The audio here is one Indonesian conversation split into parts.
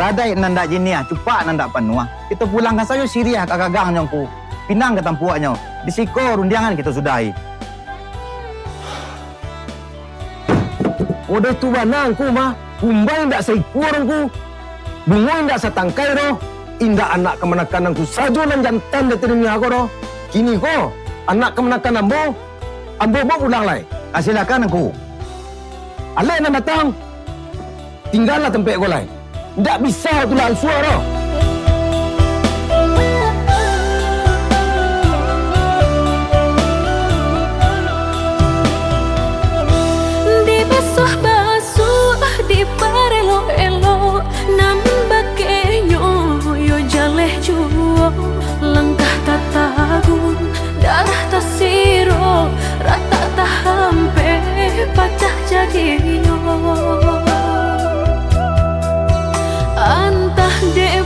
Baradai nanda jinia, cupak nanda panua. Kita pulangkan saja Syria ke gagangnya ku. Pinang ke tampuaknya. Di siko rundiangan kita sudahi. Udah tu banang ku mah. Kumbay ndak say kurang ku. Bungoy ndak sa tangkay ro. Inda anak kemenakan ku sajo nan jantan de tinunya ako ro. Kini ko anak kemenakan ambo. Ambo mo ulang lay. Silakan aku. Alay na datang. Tinggallah tempat ko lay. Ndak bisa tu lah suara. Di basuh-basuh, di parelo-elo, namun bakenyo yo jaleh juo. Langkah tatagun, darah tasiro, rata tahampe, pacah jadiyo. Antah de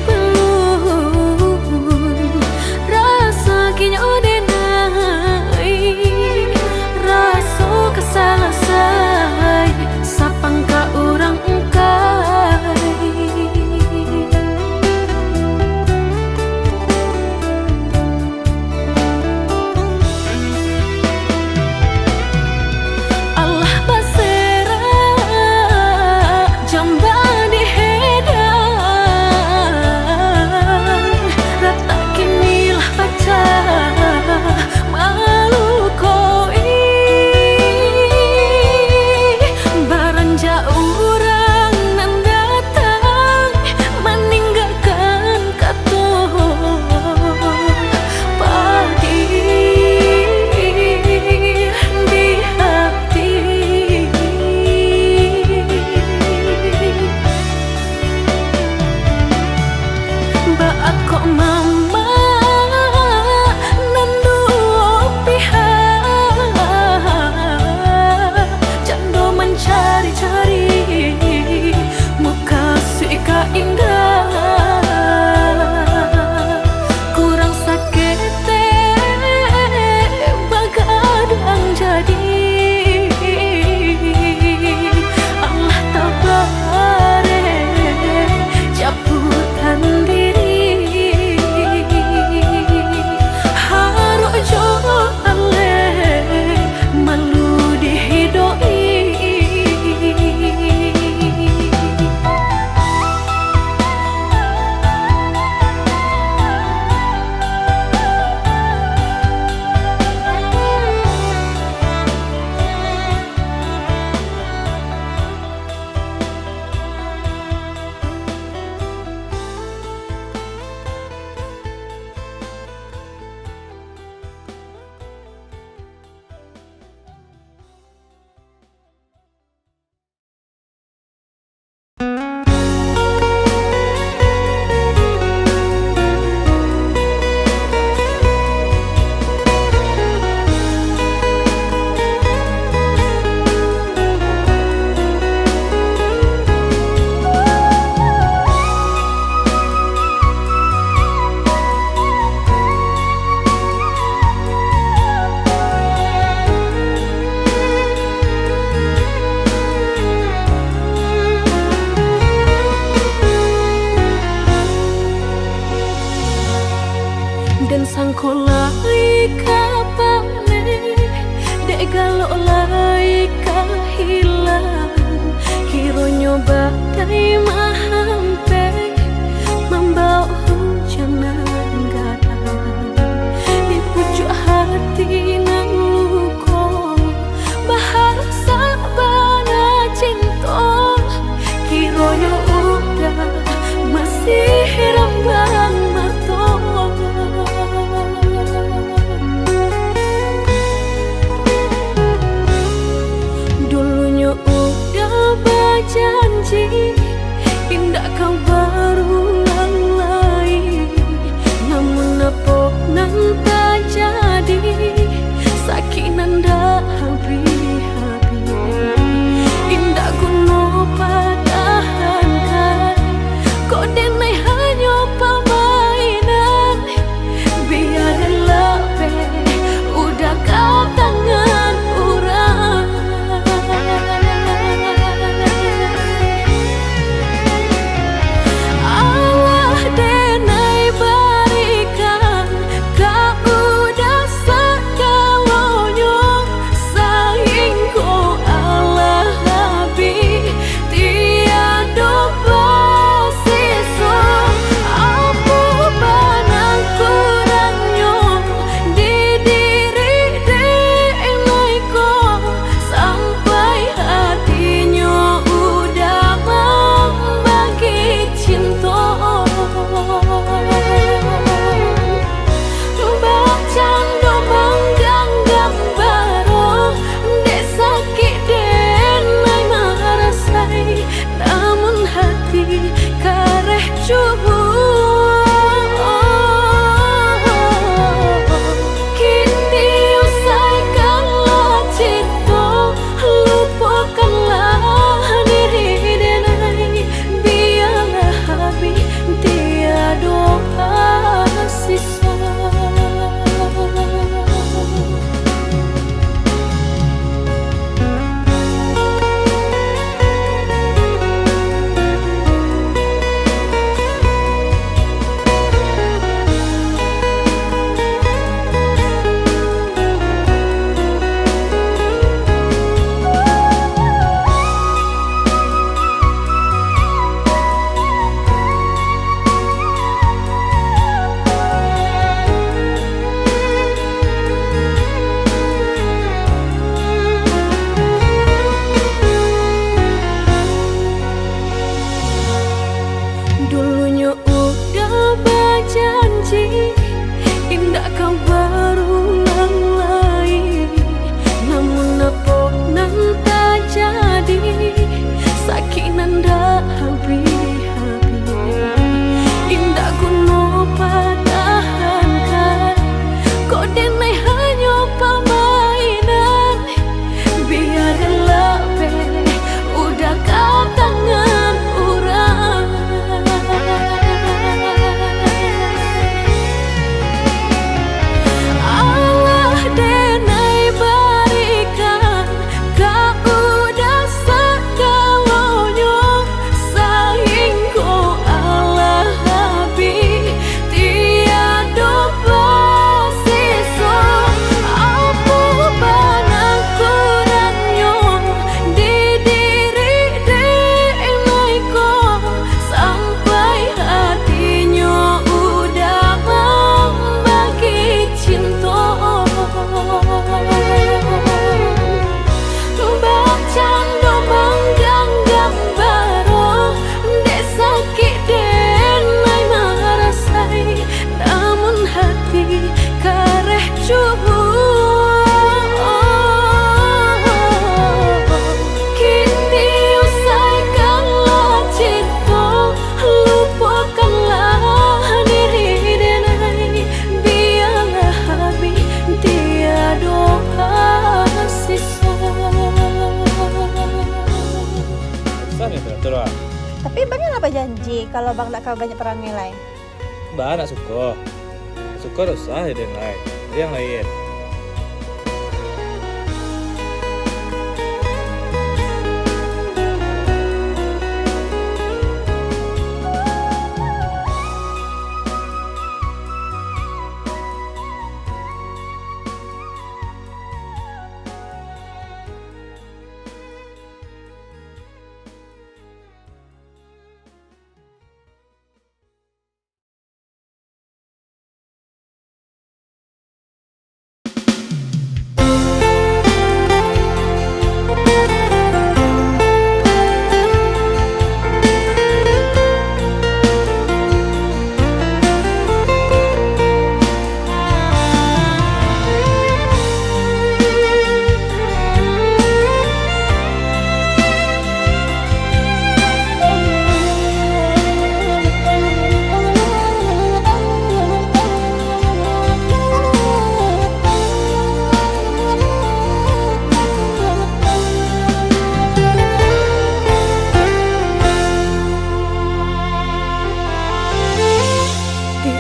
jua kini usaikanlah cinta, lupakanlah diri denai, biarlah habis tiada sisa. Sana teratur lah. Tapi bang apa janji kalau bang nak kau banyak perangai lain? Mbak nak suka. Suka dosa ada yang lain. Ada yang lain.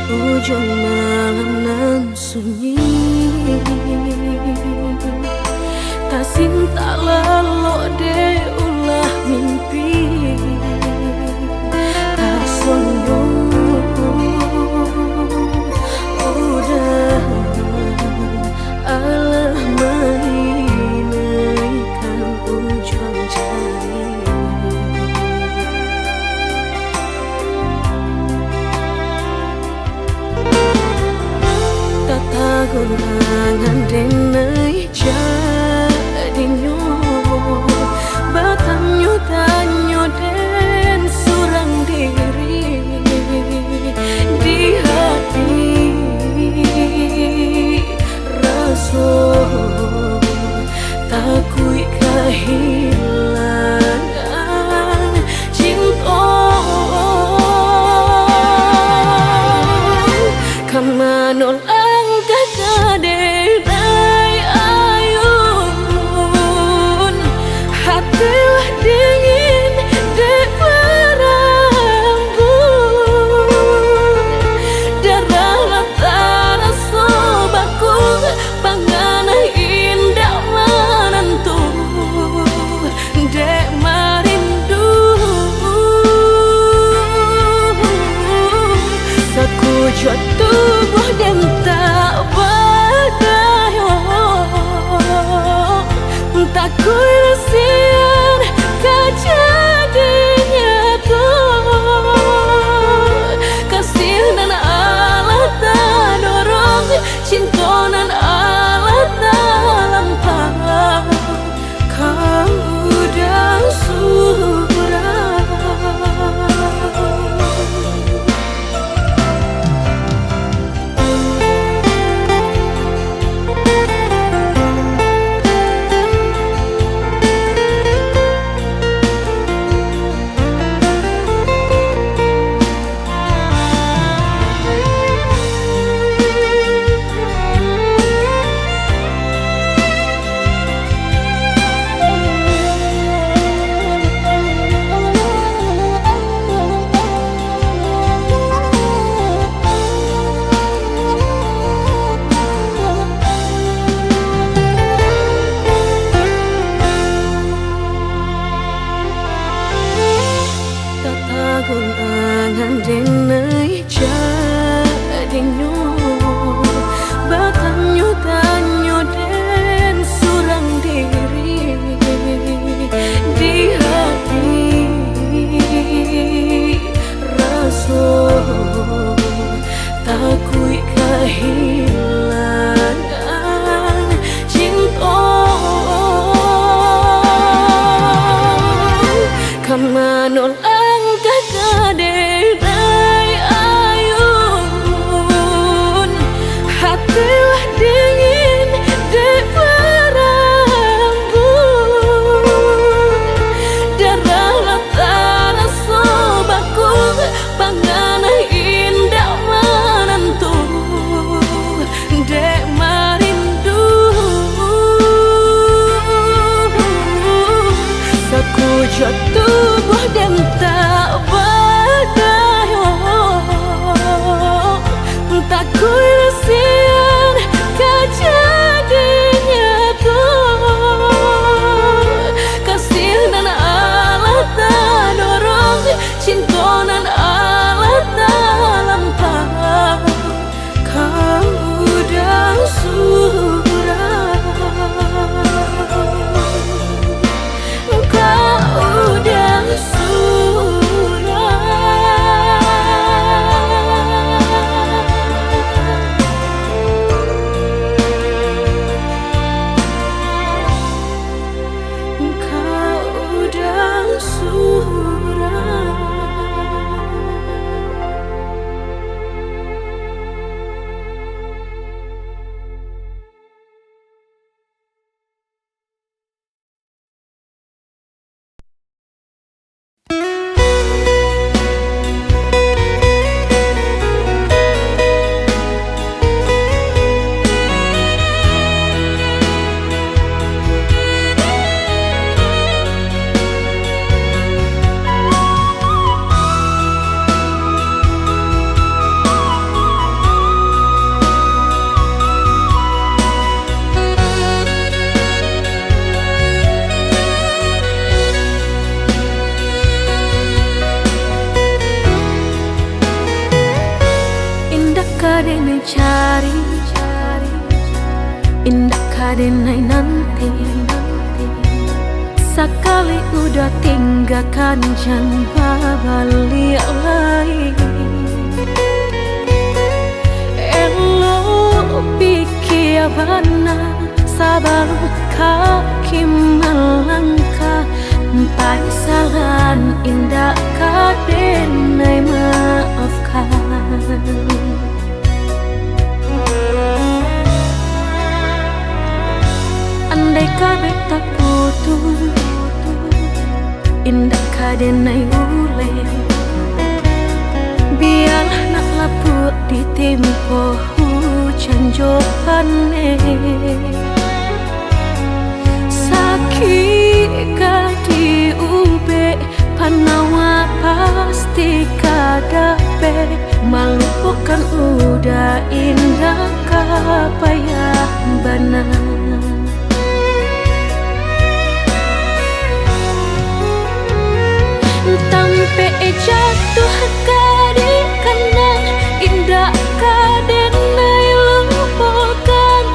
Ujung malam nan sunyi, tak cinta lalu de ulah mimpi, tak sombong udah alah meninaikkan ujung jari. Tagunangan denai jadinya, batanyo tanyo den surang diri di hati, rasa takui kehilangan cinta. Kamanol ang kakadera indah kadenai nanti. Sekali udah tinggalkan jangan balik lagi. Elo pikir bana sabaru kaki melangkah. Paisalan indah kadenai maafkan. Andai kabeh tak putus, indah kadenai ule. Biarlah nak laput di tempo hujan jopane. Sakit di ube panawa pasti kadape. Melupakan udah indah kapayah benar. Tampe jatuh kadi kanan indah kadenai lupakan.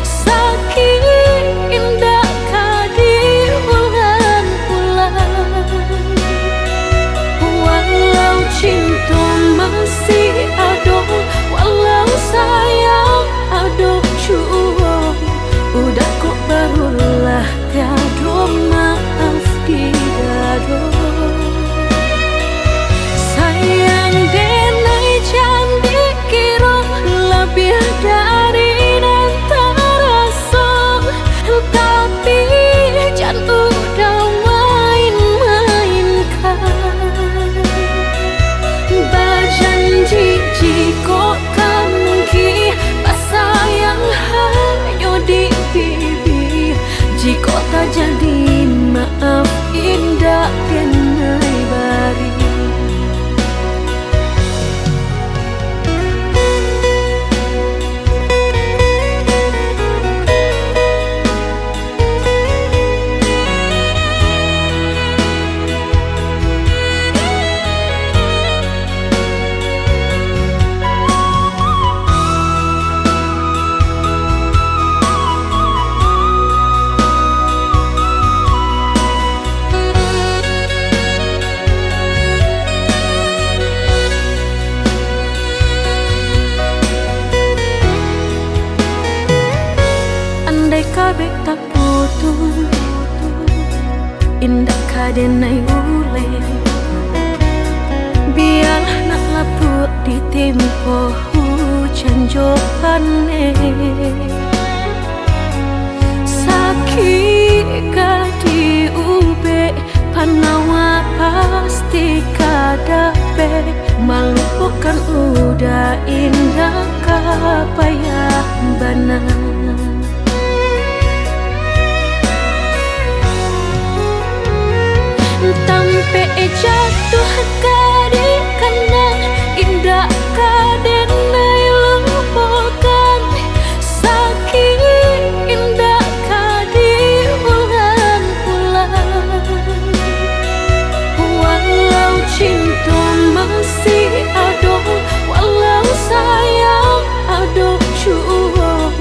Sakit indah kadi ulang-ulang. Walau cinta masih ada, walau sayang ada jua, udah kok barulah tiada maaf di dada. Dari dan terasa, tapi jangan udah main-mainkan. Berjanji jika kami pasayang hanya di bibir. Jika tak jadi maaf indah kenai bari. Kabeh tak putus, indah kadenai ule. Biarlah nak laput di tempo hujan jopane. Sakit di ube panawa pasti kadape. Melupakan udah indah kapayah benar. Tampe jatuh kadi kanan indah kadenai lupakan. Sakit indah kadi ulang-ulang. Walau cinta masih ada, walau sayang ada jua,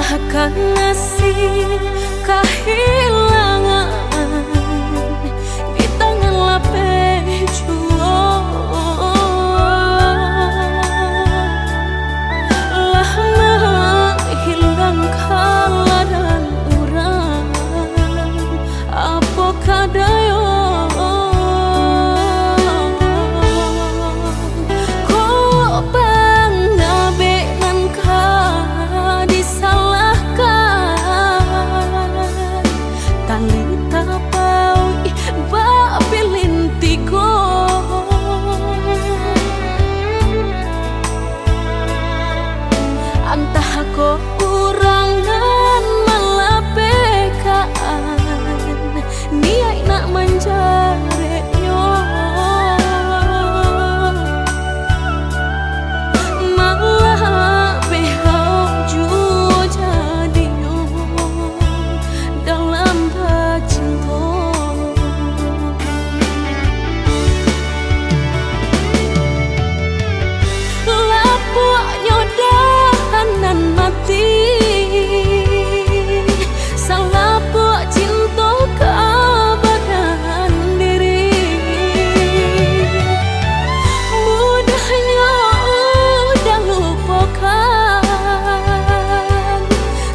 akan ngasih kehilangan di tangan lapeh lah hilang kala dan urang apa kadayo entah aku kurangan malapekaan niat nak menjaretnya malah behau jua jadinya dalam cinta lapuknya nan mati salah buat cinta keabadian diri mudahnya udah lupakan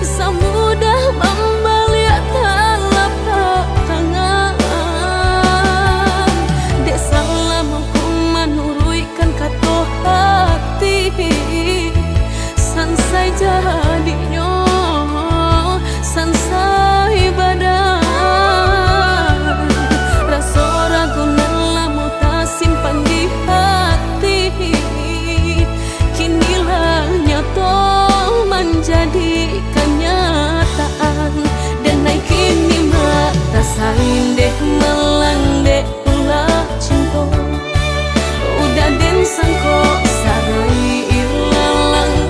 semudah membalik telapak tangan dek salah mampu menurutkan kata hati sansai jadinya sansai badan rasa ragu nelamu tak simpan di hati kinilah nyata menjadi kenyataan dan naik kini mata sain deh melang deh ulah cinta udah den sangko sarai ilalang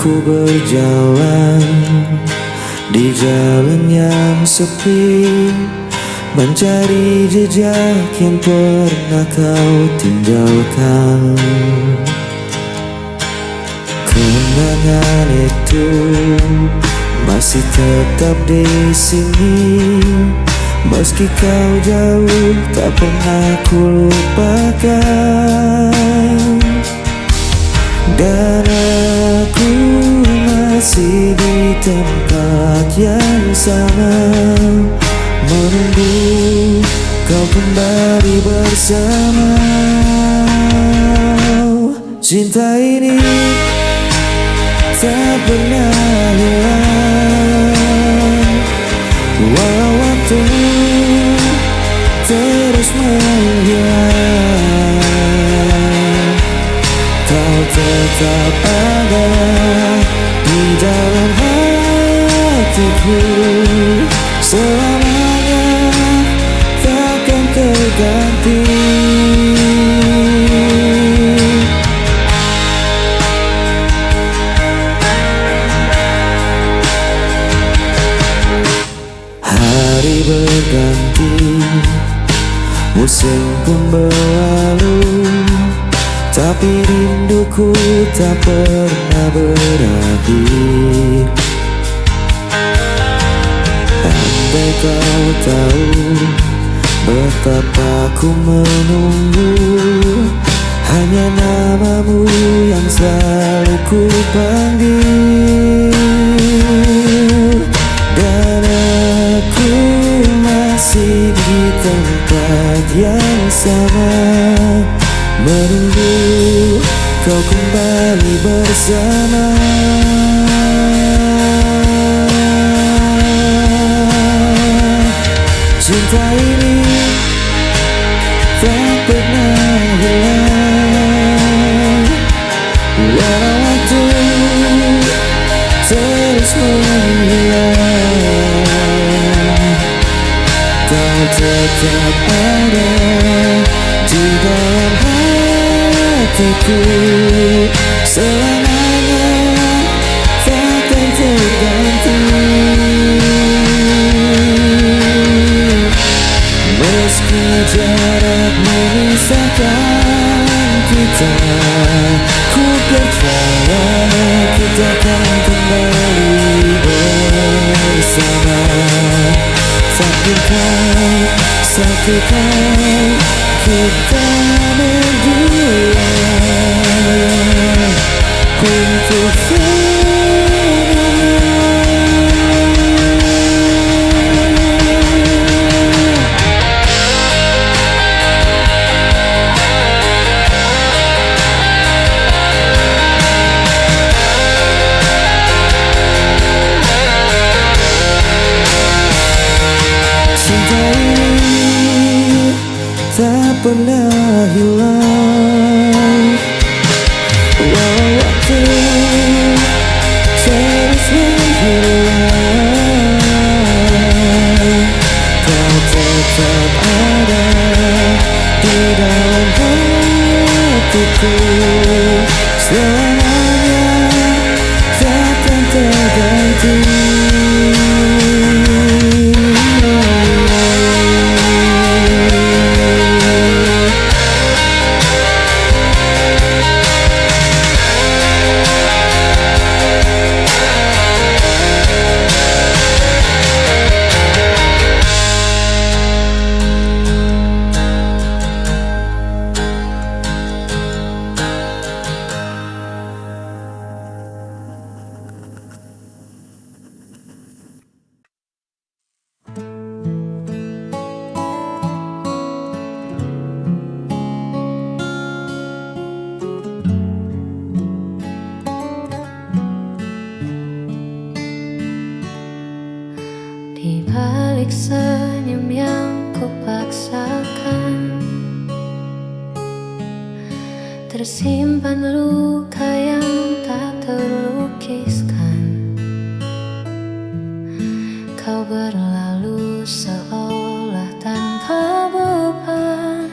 Ku berjalan di jalan yang sepi, mencari jejak yang pernah kau tinggalkan. Kenangan itu masih tetap di sini, meski kau jauh tak pernah ku lupakan. Dan aku masih di tempat yang sama, menunggu kau kembali bersama. Cinta ini tak pernah hilang, walau waktu terus menghilang. Kau tetap ada di dalam hatiku, selamanya takkan terganti. Hari berganti, musim pun berlalu, tapi rinduku tak pernah berakhir. Andai kau tahu betapa ku menunggu, hanya namamu yang selalu ku panggil. Dan aku masih di tempat yang sama, menunggu kau kembali bersama. Cinta ini tak pernah hilang, walau waktu terus menghilang. Kau tetap ada di dalam hatiku, selamanya takkan terganti. Meski jarak memisahkan kita, ku percaya kita akan kembali bersama. Takdirkan satu kali kita berdua untuk tak pernah hilang, walau waktu terus menghilang. Kau tetap ada di dalam hatiku, selamanya takkan terganti. Di balik senyum yang kupaksakan, tersimpan luka yang tak terlukiskan. Kau berlalu seolah tanpa beban,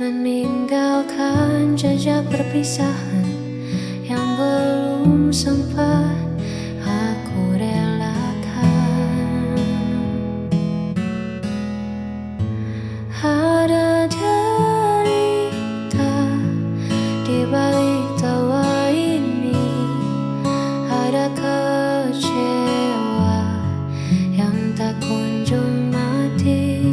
meninggalkan jejak perpisahan yang belum sempat aku relakan. Ada derita di balik tawa ini, ada kecewa yang tak kunjung mati.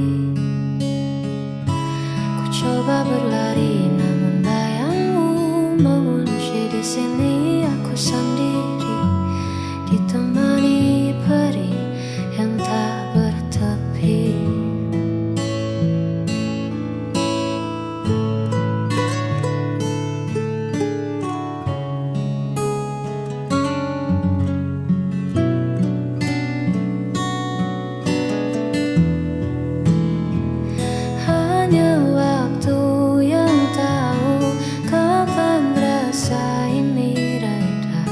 Ku coba berlari namun bayangmu mengunci di sini. Aku sendiri ditemani perih yang tak bertepi. Hanya waktu yang tahu kapan rasa ini reda,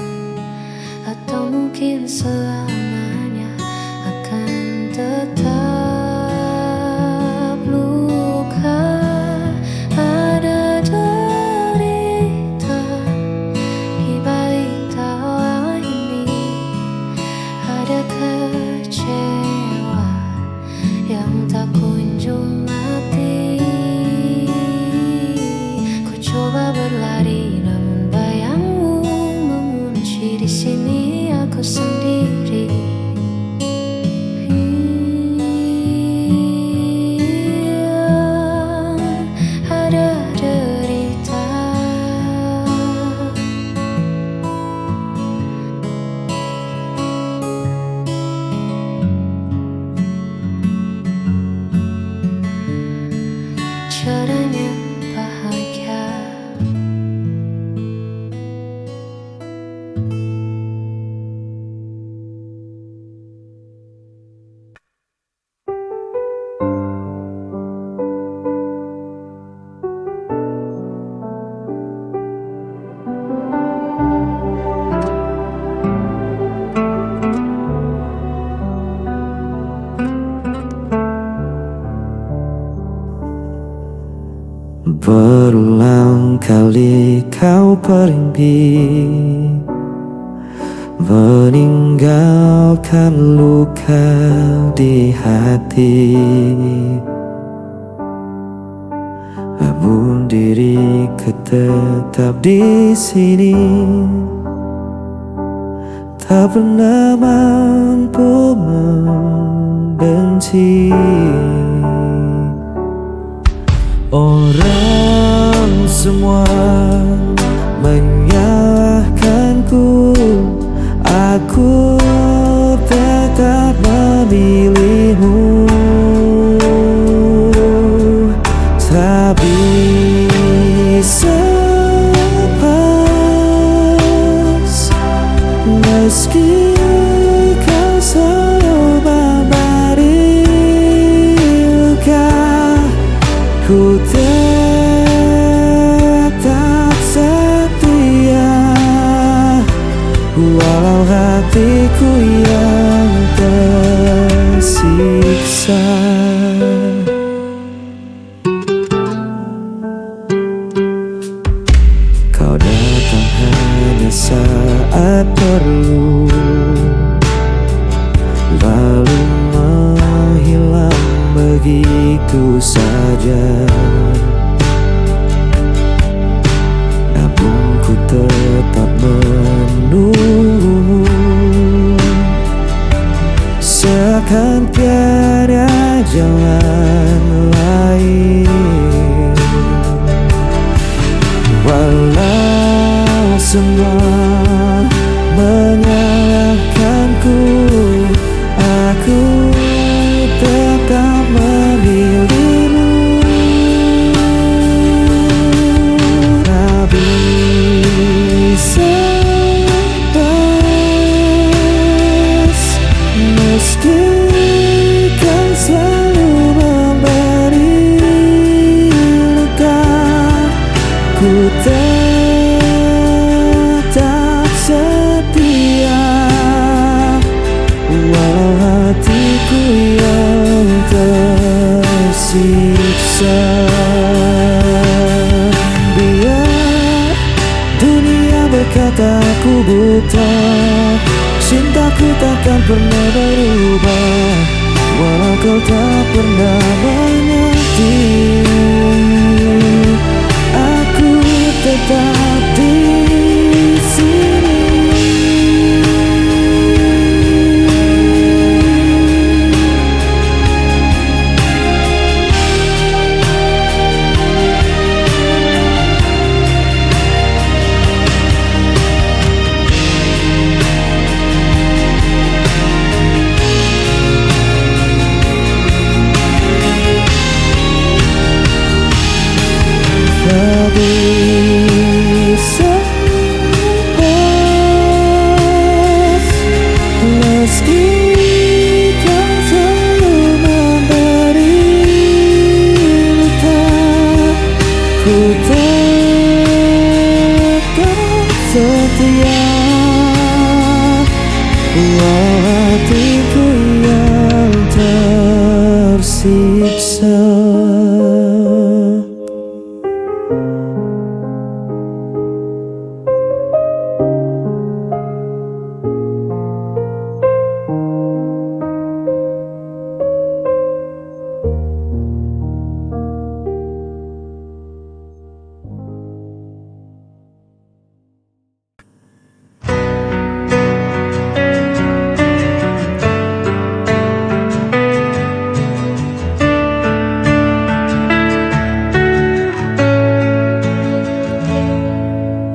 atau mungkin selamanya akan tetap luka. Ada derita di balik tawa ini, ada kecewa yang tak kunjung mati. Ku coba berlari namun bayangmu mengunci di sini. Aku sendiri. Ada derita. Caranya bahagia. Berulang kali kau pergi, meninggalkan luka di hati. Namun diriku tetap di sini, tak pernah mampu membenci. Orang semua menyalahkanku, aku tetap memilihmu. Tak bisa lepas, meski kau selalu memberi luka. Ku tetap setia, walau hatiku yang tersiksa. Kau datang hanya saat perlu, lalu menghilang begitu saja. Namun ku tetap menunggu, seakan tiada jalan lain. Walau semua menyalahkanku, aku tetap memilihmu. Tak bisa lepas, meski kau selalu memberi berubah, walau kau tak pernah mengerti. Aku tetap di sini. Tak bisa lepas, meski kau selalu memberi luka. Ku tetap setia, walau hatiku yang tersiksa.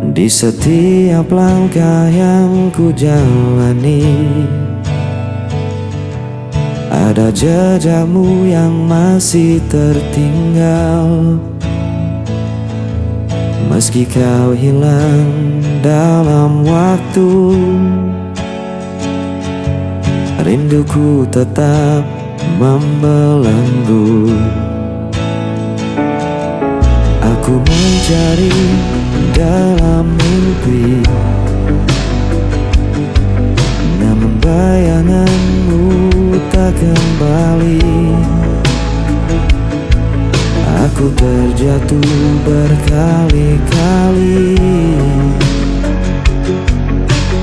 Di setiap langkah yang ku jalani, ada jejakmu yang masih tertinggal. Meski kau hilang dalam waktu, rinduku tetap membelenggu. Aku mencari dalam mimpi, namun bayanganmu tak kembali. Aku terjatuh berkali-kali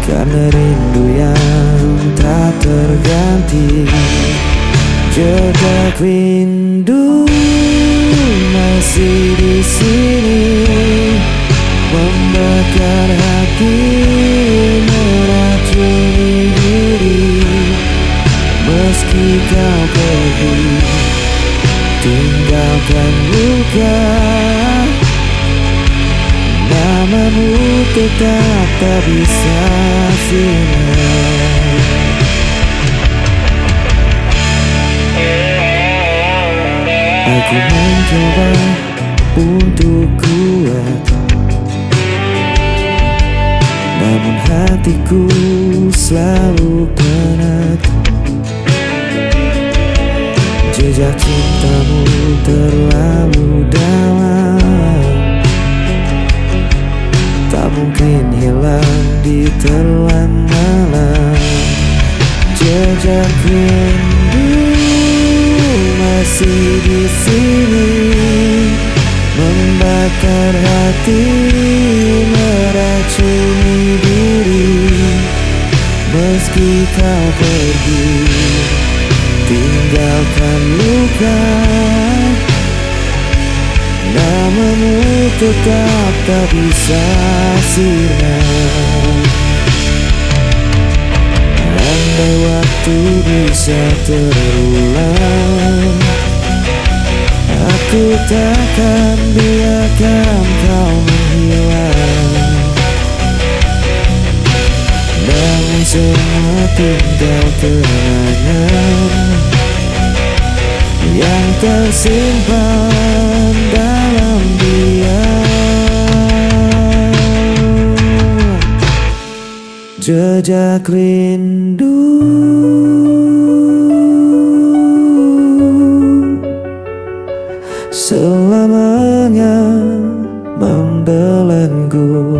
karena rindu yang tak terganti. Jejak rindu masih di sini, membakar hati, meracuni diri. Meski kau pergi, tinggalkan luka, namamu tetap tak bisa sinar. Aku mencoba untuk kuat, namun hatiku selalu penat. Jejak cintamu terlalu dalam, tak mungkin hilang di telan malam. Jejak rindu masih di sini, membakar hati, meracuni diri. Meski kau pergi, tinggalkan luka, namamu tetap tak bisa sirna. Andai waktu bisa terulang, aku takkan biarkan kau menghilang. Namun semua tinggal kenangan yang tersimpan dalam diam. Jejak rindu selamanya membelenggu.